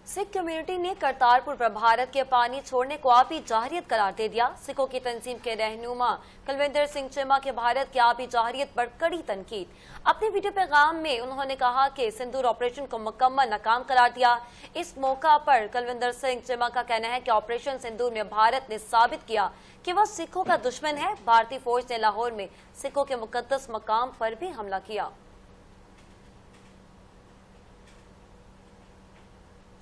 Sikh community ने करतारपुर पर भारत के पानी छोड़ने को आपी जाहिरियत करार दे दिया। सिखों की तंजीम के रहनुमा कुलविंदर सिंह चीमा के भारत की आपी जाहिरियत पर कड़ी तनकीद। अपने वीडियो पैगाम में उन्होंने कहा कि सिंदूर ऑपरेशन को मुकम्मल नाकाम करार दिया। इस मौका पर कुलविंदर सिंह चीमा का कहना है कि ऑपरेशन सिंदूर में भारत ने साबित किया कि वह सिखों का दुश्मन है। भारतीय फौज ने लाहौर में सिखों के मुकद्दस मकाम पर भी हमला किया।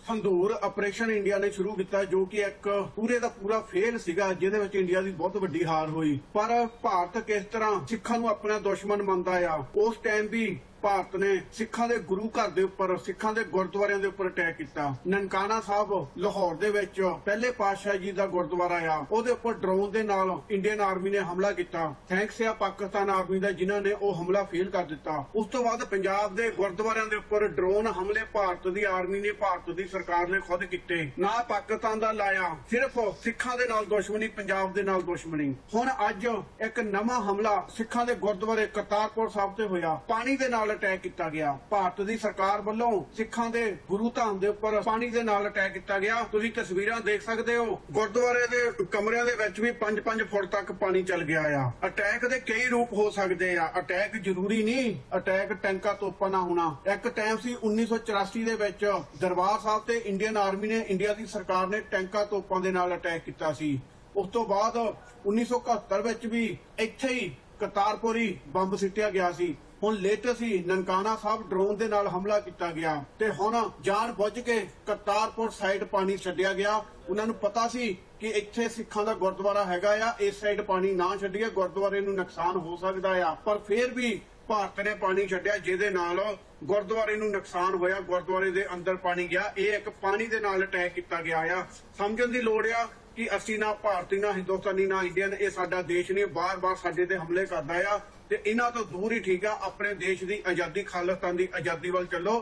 संदूर ऑपरेशन इंडिया ने शुरू किया जो कि एक पूरे का पूरा फेल सीगा जिहदे विच इंडिया की बहुत वड्डी हार हुई। पर भारत किस तरह सिखां नूं अपना दुश्मन मनदा आ, उस टाइम भी भारत ने सिखां दे गुरु घर दे उपर सिखां दे गुरुद्वारियां दे उपर अटैक किया। ननकाना साहब लाहौर दे विच पहले पातशाह जी दा गुरुद्वारा आ, ओदे उपर ड्रोन दे नाल इंडियन आर्मी ने हमला किया। थैंक्स आ पाकिस्तान आर्मी दा जिन्हां ने ओ हमला फेल कर दिता। उस तो बाद पंजाब दे गुरुद्वारियां दे उपर ड्रोन हमले भारत दी आर्मी ने भारत दी सरकार ने खुद कीते, ना पाकिस्तान दा लाया। सिर्फ सिखां दे नाल दुश्मनी, पंजाब दे नाल दुश्मनी। हुण अज एक नवां हमला सिखां दे गुरुद्वारे करतारपुर साहब ते होया, पानी दे नाल अटैक किया गया। भारत दी सरकार वालों सिखां दे गुरु धाम दे उपर पानी दे नाल अटैक किया गया। तुसीं तस्वीरां देख सकदे हो, गुरुद्वारे दे कमरिਆਂ ਦੇ ਵਿੱਚ ਵੀ 5-5 फुट तक पानी चल गया आ। अटैक दे कई रूप हो सकते आ, अटैक जरूरी नहीं अटैक टैंका तोपां नाल होना। एक टाइम सी 1984 ਦੇ ਵਿੱਚ ਦਰਬਾਰ ਸਾਹਿਬ ਤੇ इंडियन आर्मी ने इंडिया की सरकार ने टैंका तोपां ਦੇ ਨਾਲ अटैक किया सी। उस तो बाद 1971 ਵਿੱਚ भी ਇੱਥੇ ही करतारपुर ही ਬੰਬ ਸਿੱਟਿਆ ਗਿਆ ਸੀ। ਹੁਣ ਲੇਟੈਸਟ ਹੀ ਨਨਕਾਣਾ ਸਾਹਿਬ ਡਰੋਨ ਦੇ ਨਾਲ ਹਮਲਾ ਕੀਤਾ ਗਿਆ ਤੇ ਹੁਣ ਜਾਣ ਬੁੱਝ ਕੇ ਕਰਤਾਰਪੁਰ ਸਾਈਡ ਪਾਣੀ ਛੱਡਿਆ ਗਿਆ। ਉਹਨਾਂ ਨੂੰ ਪਤਾ ਸੀ ਕਿ ਇੱਥੇ ਸਿੱਖਾਂ ਦਾ ਗੁਰਦੁਆਰਾ ਹੈਗਾ ਆ, ਇਸ ਸਾਈਡ ਪਾਣੀ ਨਾ ਛੱਡੀਏ, ਗੁਰਦੁਆਰੇ ਨੂੰ ਨੁਕਸਾਨ ਹੋ ਸਕਦਾ ਆ। ਪਰ ਫਿਰ ਵੀ ਭਾਰਤ ਨੇ ਪਾਣੀ ਛੱਡਿਆ ਜਿਹਦੇ ਨਾਲ ਗੁਰਦੁਆਰੇ ਨੂੰ ਨੁਕਸਾਨ ਹੋਇਆ, ਗੁਰਦੁਆਰੇ ਦੇ ਅੰਦਰ ਪਾਣੀ ਗਿਆ। ਇਹ ਇੱਕ ਪਾਣੀ ਦੇ ਨਾਲ ਅਟੈਕ ਕੀਤਾ ਗਿਆ ਆ। ਸਮਝਣ ਦੀ ਲੋੜ ਆ ਕਿ ਅਸੀਂ ਨਾ ਭਾਰਤੀ, ਨਾ ਹਿੰਦੁਸਤਾਨੀ, ਨਾ ਇੰਡੀਅਨ, ਇਹ ਸਾਡਾ ਦੇਸ਼ ਨਹੀਂ। ਬਾਰ-ਬਾਰ ਸਾਡੇ ਤੇ ਹਮਲੇ ਕਰਦਾ ਆ ਤੇ ਇਹਨਾਂ ਤੋਂ ਦੂਰ ਹੀ ਠੀਕ ਆ। ਆਪਣੇ ਦੇਸ਼ ਦੀ ਆਜ਼ਾਦੀ, ਖਾਲਿਸਤਾਨ ਦੀ ਆਜ਼ਾਦੀ ਵੱਲ ਚੱਲੋ।